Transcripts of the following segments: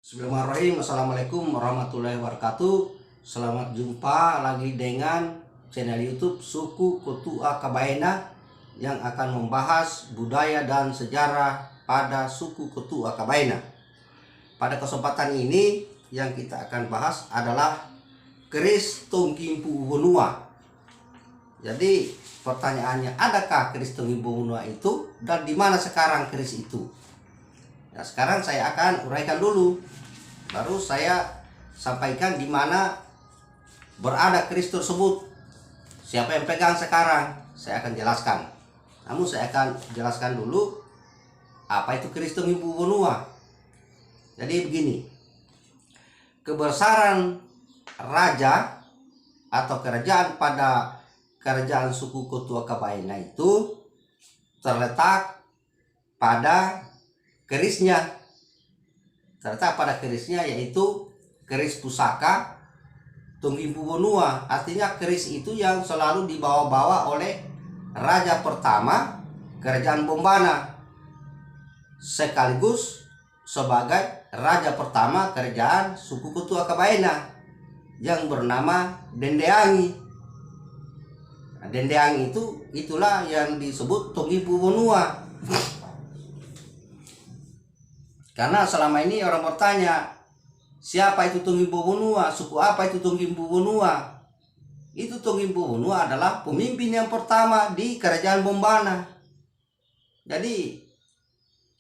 Bismillahirrahmanirrahim. Assalamualaikum warahmatullahi wabarakatuh. Selamat jumpa lagi dengan channel YouTube Suku Kotua Kabaena yang akan membahas budaya dan sejarah pada suku Kotua Kabaena. Pada kesempatan ini yang kita akan bahas adalah keris Tongkimpu Honua. Jadi pertanyaannya, adakah keris Tongkimpu Honua itu dan di mana sekarang keris itu? Nah, sekarang saya akan uraikan dulu, baru saya sampaikan di mana berada keris tersebut, siapa yang pegang sekarang, saya akan jelaskan. Namun saya akan jelaskan dulu apa itu keris Tongkimpu Honua. Jadi begini, kebesaran raja atau kerajaan pada kerajaan suku Kotua Kabaena itu terletak pada kerisnya, yaitu keris pusaka Tongkimpu Honua. Artinya keris itu yang selalu dibawa-bawa oleh raja pertama kerajaan Bombana, sekaligus sebagai raja pertama kerajaan suku Kotua Kabaena yang bernama Dendeangi. Nah, Dendeangi itulah yang disebut Tongkimpu Honua. Karena selama ini orang bertanya, siapa itu Tongkimpu Honua? Suku apa itu Tongkimpu Honua? Itu Tongkimpu Honua adalah pemimpin yang pertama di kerajaan Bombana. Jadi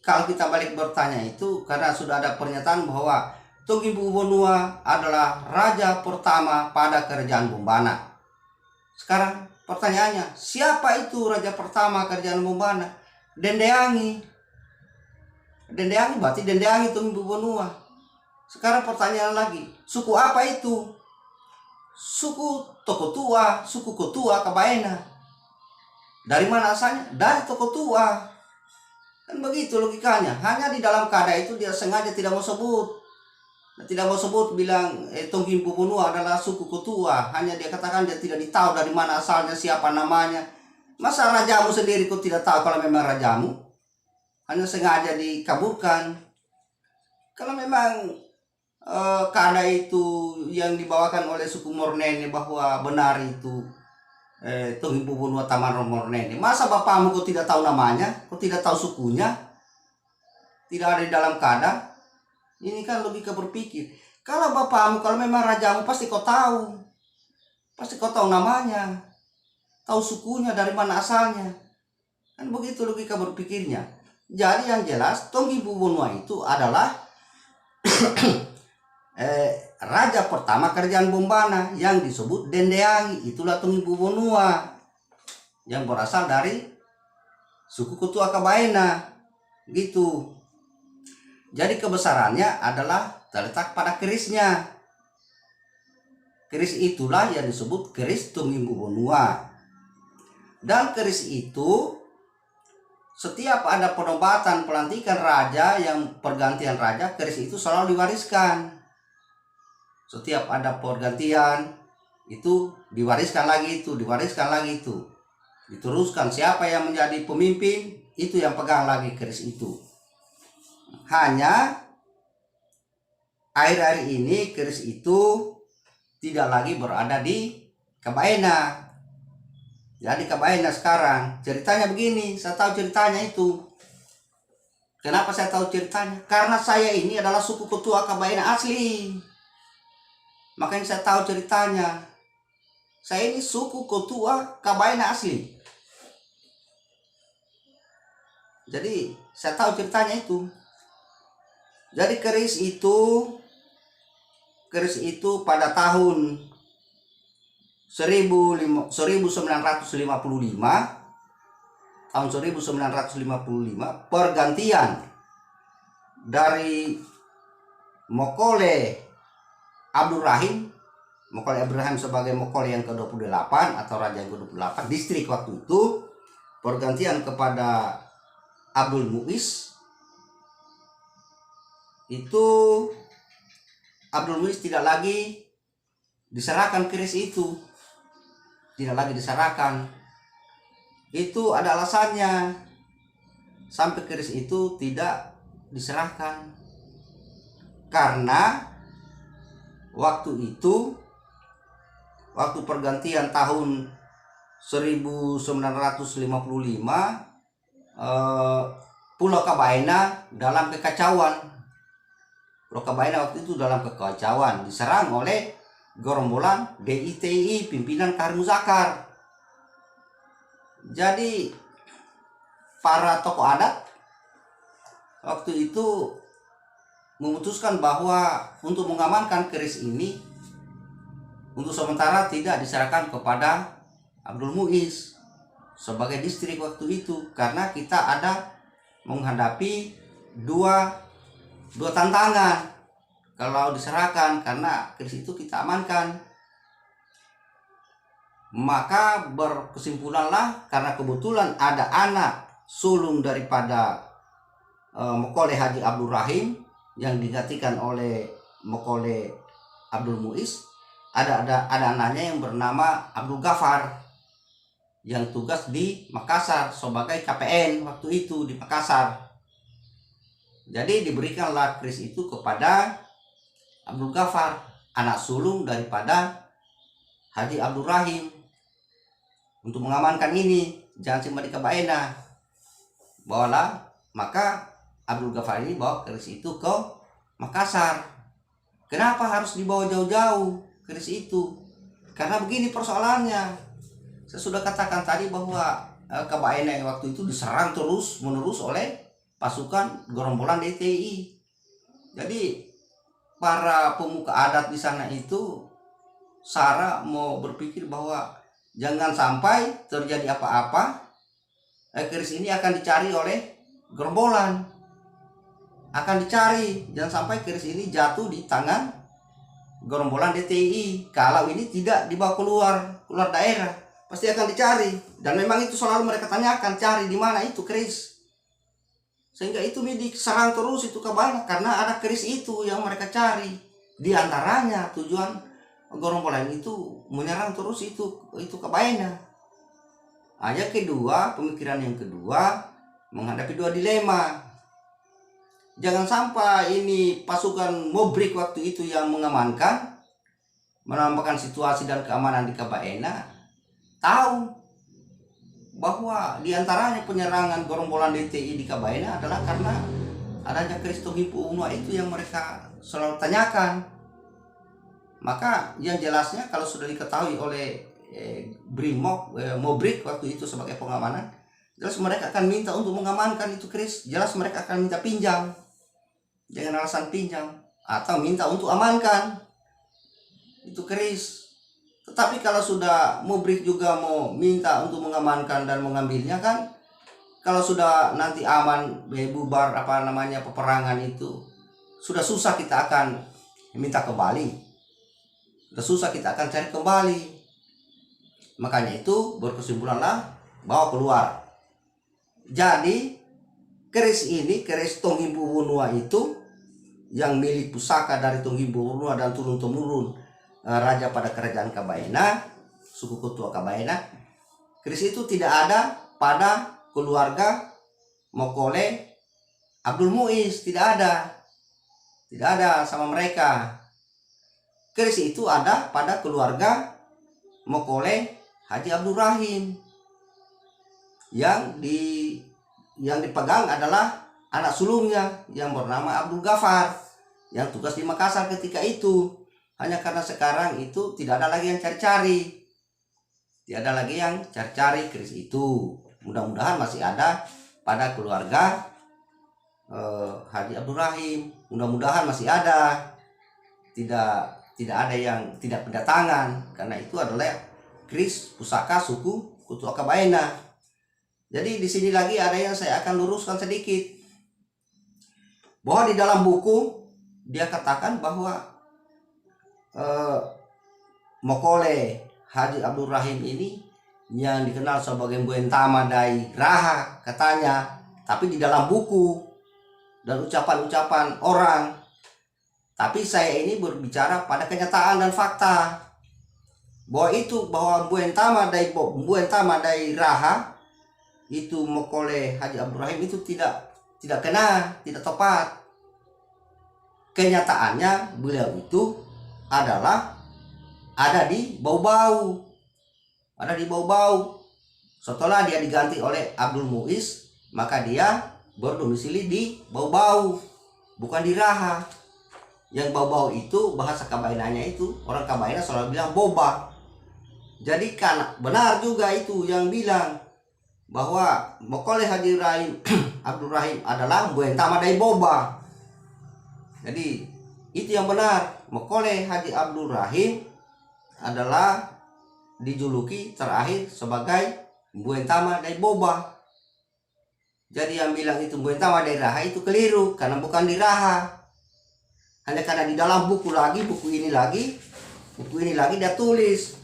kalau kita balik bertanya itu, karena sudah ada pernyataan bahwa Tongkimpu Honua adalah raja pertama pada kerajaan Bombana. Sekarang pertanyaannya, siapa itu raja pertama kerajaan Bombana? Dendeangi. Dendeangi berarti Dendeangi Tongkimpu Honua. Sekarang pertanyaan lagi, suku apa itu? Suku Tokotua, suku Kotua Kabaena. Dari mana asalnya? Dari Tokotua. Kan begitu logikanya. Hanya di dalam kada itu dia sengaja tidak mau sebut. Tidak mau sebut bilang Tongkimpu Honua adalah suku Kotua. Hanya dia katakan dia tidak tahu dari mana asalnya, siapa namanya. Masa rajamu sendiri kok tidak tahu kalau memang rajamu? Hanya sengaja dikaburkan. Kalau memang kada itu yang dibawakan oleh suku Mornene bahwa benar itu Tongkimpu Honua Taman Mornene, masa bapakmu kok tidak tahu namanya, kok tidak tahu sukunya, tidak ada di dalam kada? Ini kan logika berpikir. Kalau bapakmu, kalau memang rajamu, pasti kau tahu namanya, tahu sukunya, dari mana asalnya. Kan begitu logika berpikirnya. Jadi yang jelas Tongkimpu Honua itu adalah raja pertama kerajaan Bombana yang disebut Dendeangi. Itulah Tongkimpu Honua yang berasal dari suku Kotua Kabaena gitu. Jadi kebesarannya adalah terletak pada kerisnya. Keris itulah yang disebut keris Tongkimpu Honua. Dan keris itu setiap ada penobatan pelantikan raja, yang pergantian raja, keris itu selalu diwariskan. Setiap ada pergantian itu diwariskan lagi itu. Diteruskan siapa yang menjadi pemimpin, itu yang pegang lagi keris itu. Hanya akhir-akhir ini keris itu tidak lagi berada di Kabaena. Jadi Kabaena sekarang ceritanya begini, saya tahu ceritanya itu. Kenapa saya tahu ceritanya? Karena saya ini adalah suku Kotua Kabaena asli. Makanya saya tahu ceritanya. Saya ini suku Kotua Kabaena asli. Jadi saya tahu ceritanya itu. Jadi keris itu pada tahun 1955, pergantian dari Mokole Abdul Rahim sebagai Mokole yang ke-28 atau raja yang ke-28 distrik waktu itu, pergantian kepada Abdul Muiz. Itu Abdul Muiz tidak lagi diserahkan keris itu. Tidak lagi diserahkan. Itu ada alasannya. Sampai keris itu tidak diserahkan. karena waktu itu, waktu pergantian tahun 1955, Pulau Kabaena dalam kekacauan. Pulau Kabaena waktu itu dalam kekacauan, diserang oleh gerombolan DITI pimpinan Karim Muzakar. Jadi para tokoh adat waktu itu memutuskan bahwa untuk mengamankan keris ini untuk sementara tidak diserahkan kepada Abdul Muiz sebagai distrik waktu itu, karena kita ada menghadapi dua tantangan kalau diserahkan, karena keris itu kita amankan. Maka berkesimpulanlah, karena kebetulan ada anak sulung daripada Mokole Haji Abdul Rahim yang digantikan oleh Mokole Abdul Muiz, ada anaknya yang bernama Abdul Ghafar yang tugas di Makassar sebagai KPN waktu itu di Makassar. Jadi diberikanlah keris itu kepada Abdul Ghafar, anak sulung daripada Haji Abdul Rahim, untuk mengamankan ini, jangan simpan di Kabaena. Bawalah, maka Abdul Ghafar ini bawa keris itu ke Makassar. Kenapa harus dibawa jauh-jauh keris itu? Karena begini persoalannya. Saya sudah katakan tadi bahwa Kabaena yang waktu itu diserang terus menerus oleh pasukan gerombolan DTI. Jadi para pemuka adat di sana itu Sarah mau berpikir bahwa jangan sampai terjadi apa-apa, keris ini akan dicari oleh gerombolan, akan dicari, jangan sampai keris ini jatuh di tangan gerombolan DTI. Kalau ini tidak dibawa keluar daerah, pasti akan dicari. Dan memang itu selalu mereka tanyakan, cari di mana itu keris. Sehingga itu diserang terus itu Kabaena karena ada keris itu yang mereka cari. Di antaranya tujuan gerombolan itu menyerang terus itu Kabaena. Yang kedua, pemikiran yang kedua menghadapi dua dilema. Jangan sampai ini pasukan Mobrik waktu itu yang menampakkan situasi dan keamanan di Kabaena tahu bahwa diantaranya penyerangan gerombolan DTI di Kabaena adalah karena adanya keris Tonghipu Unua itu yang mereka selalu tanyakan. Maka yang jelasnya kalau sudah diketahui oleh Brimob, Mobrik waktu itu sebagai pengamanan, jelas mereka akan minta untuk mengamankan itu keris, jelas mereka akan minta pinjam dengan alasan pinjam atau minta untuk amankan itu keris. Tetapi kalau sudah Mobrik juga mau minta untuk mengamankan dan mengambilnya, kan kalau sudah nanti aman bubar peperangan itu, sudah susah kita akan minta kembali, sudah susah kita akan cari kembali. Makanya itu berkesimpulanlah bawa keluar. Jadi keris ini, keris Tonghipu Unua itu yang milik pusaka dari Tonghipu Unua dan turun-temurun raja pada kerajaan Kabaena, suku Ketua Kabaena. Keris itu tidak ada pada keluarga Mokole Abdul Muiz, tidak ada sama mereka. Keris itu ada pada keluarga Mokole Haji Abdul Rahim, yang dipegang adalah anak sulungnya yang bernama Abdul Ghafar yang tugas di Makassar ketika itu. Hanya karena sekarang itu tidak ada lagi yang cari-cari, keris itu. Mudah-mudahan masih ada pada keluarga Haji Abdul Rahim, mudah-mudahan masih ada, tidak ada yang tidak kedatangan, karena itu adalah keris pusaka suku Ketua Kabaena. Jadi di sini lagi ada yang saya akan luruskan sedikit, bahwa di dalam buku dia katakan bahwa Mokole Haji Abdul Rahim ini yang dikenal sebagai Buentama Dai Raha katanya, tapi di dalam buku dan ucapan-ucapan orang. Tapi saya ini berbicara pada kenyataan dan fakta bahwa Buentama Dai Raha itu Mokole Haji Abdul Rahim itu tidak kena, tidak tepat. kenyataannya beliau itu adalah ada di Bau-Bau. Ada di Bau-Bau. Setelah dia diganti oleh Abdul Muiz, maka dia berdomisili di Bau-Bau, bukan di Raha. Yang Bau-Bau itu bahasa Kabainanya itu, orang Kabaina selalu bilang boba. Jadi kan benar juga itu yang bilang bahwa Mokole Haji Rahim Abdul Rahim adalah Buentama Dai Boba. Jadi itu yang benar. Mokole Haji Abdul Rahim adalah dijuluki terakhir sebagai Buentama Dai Boba. Jadi yang bilang itu Buentama Dai Raha itu keliru, karena bukan di Raha. Hanya karena di dalam buku ini lagi dia tulis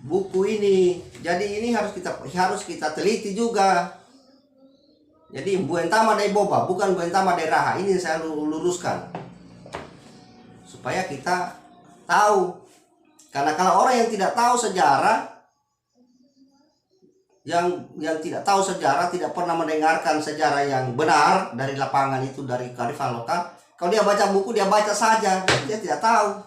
buku ini. Jadi ini harus kita teliti juga. Jadi Buentama Dai Boba bukan Buentama Dai Raha. Ini saya luruskan supaya kita tahu. Karena kalau orang yang tidak tahu sejarah, yang tidak tahu sejarah, tidak pernah mendengarkan sejarah yang benar dari lapangan itu, dari kearifan lokal, kalau dia baca buku, dia baca saja, dia tidak tahu.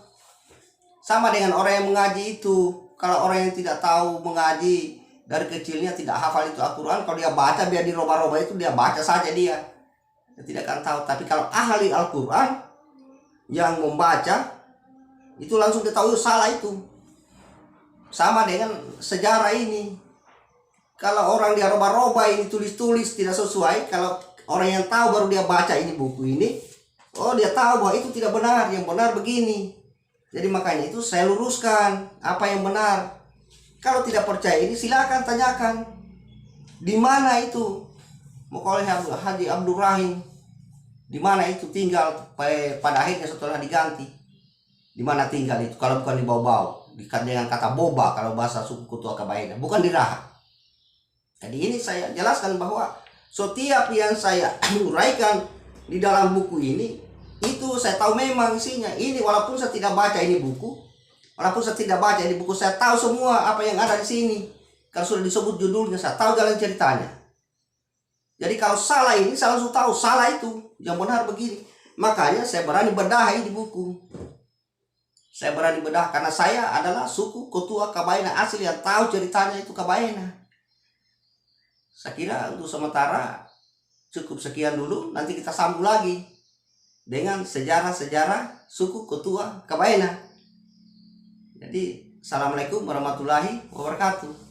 Sama dengan orang yang mengaji itu. Kalau orang yang tidak tahu mengaji, dari kecilnya tidak hafal itu Al-Quran, kalau dia baca, biar diroba-roba itu, dia baca saja dia tidak akan tahu. Tapi kalau ahli Al-Quran yang membaca, itu langsung dia tahu salah itu. Sama dengan sejarah ini. Kalau orang dia roba-roba ini, tulis-tulis tidak sesuai, kalau orang yang tahu baru dia baca ini buku ini, oh dia tahu bahwa itu tidak benar, yang benar begini. Jadi makanya itu saya luruskan apa yang benar. Kalau tidak percaya ini silakan tanyakan. Di mana itu Mokole Haji Abdul Rahim? Di mana itu tinggal pada akhirnya setelah diganti? Di mana tinggal itu? Kalau bukan di Bau-Bau, dengan kata boba kalau bahasa suku Kutua Kabaina, bukan di Raha. Jadi ini saya jelaskan bahwa setiap yang saya uraikan di dalam buku ini, itu saya tahu memang isinya. Ini walaupun saya tidak baca ini buku, saya tahu semua apa yang ada di sini. Kalau sudah disebut judulnya, saya tahu jalan ceritanya. Jadi kalau salah ini, saya langsung tahu salah itu, yang benar begini. Makanya saya berani bedah di buku. Saya berani bedah karena saya adalah suku Kutua Kabaina asli yang tahu ceritanya itu Kabaina. Saya kira untuk sementara cukup sekian dulu. Nanti kita sambung lagi dengan sejarah-sejarah suku Kutua Kabaina. Jadi, assalamualaikum warahmatullahi wabarakatuh.